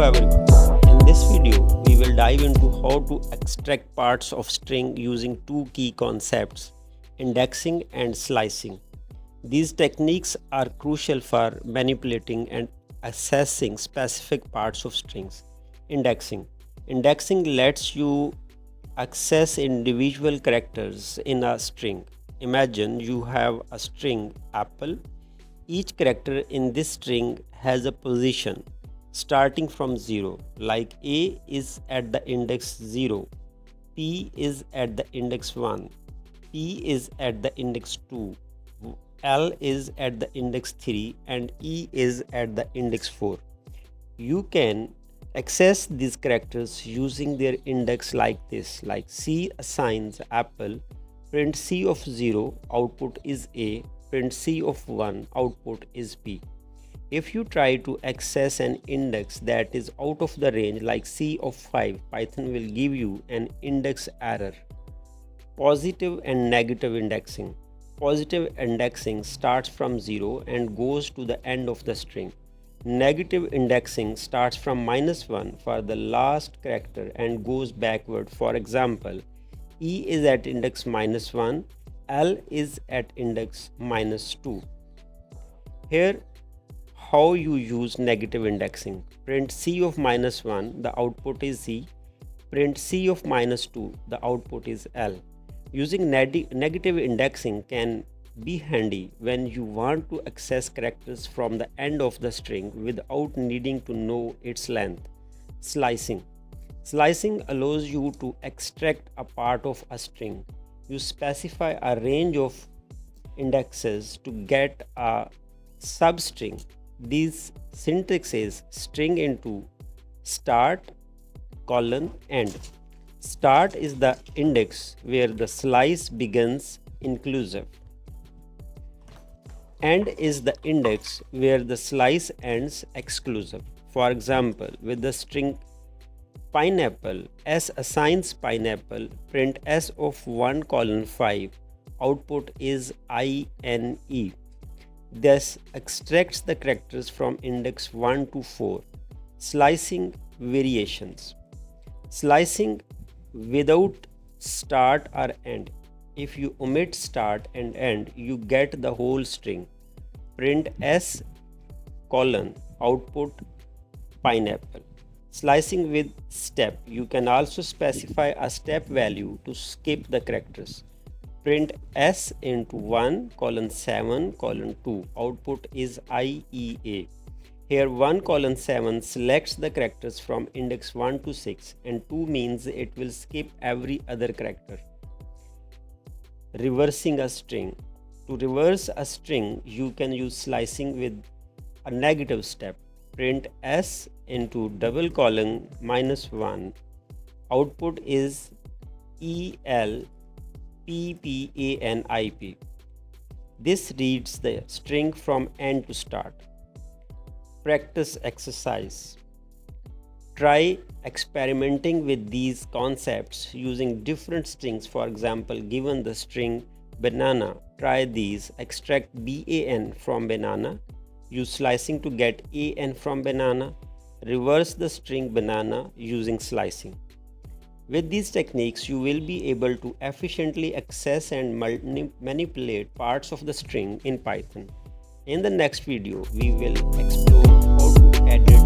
Hello everyone. In this video, we will dive into how to extract parts of string using two key concepts, indexing and slicing. These techniques are crucial for manipulating and accessing specific parts of strings. Indexing. Indexing lets you access individual characters in a string. Imagine you have a string apple. Each character in this string has a position starting from 0, like A is at the index 0, P is at the index 1, P is at the index 2, L is at the index 3 and E is at the index 4. You can access these characters using their index like this, like C assigns apple, print C of 0, output is A, print C of 1, output is B. If you try to access an index that is out of the range like C of 5, Python will give you an index error. Positive and negative indexing. Positive indexing starts from 0 and goes to the end of the string. Negative indexing starts from -1 for the last character and goes backward. For example, E is at index -1, L is at index -2. Here, how you use negative indexing. Print C of -1, the output is C. Print C of -2, the output is L. Using negative indexing can be handy when you want to access characters from the end of the string without needing to know its length. Slicing. Slicing allows you to extract a part of a string. You specify a range of indexes to get a substring. These syntax is string into start, colon, end. Start is the index where the slice begins inclusive. End is the index where the slice ends exclusive. For example, with the string pineapple, S assigns pineapple, print S of 1 colon 5, output is INE. This extracts the characters from index 1 to 4. Slicing variations. Slicing without start or end. If you omit start and end, you get the whole string. Print S colon, output pineapple. Slicing with step. You can also specify a step value to skip the characters. Print S into 1 colon 7 colon 2, output is IEA. Here 1 colon 7 selects the characters from index 1 to 6 and 2 means it will skip every other character. Reversing a string. To reverse a string, you can use slicing with a negative step. Print S into double colon -1, output is EL PPANIP. This reads the string from end to start. Practice exercise. Try experimenting with these concepts using different strings. For example, given the string banana, try these. Extract BAN from banana. Use slicing to get AN from banana. Reverse the string banana using slicing. With these techniques, you will be able to efficiently access and manipulate parts of the string in Python. In the next video, we will explore how to edit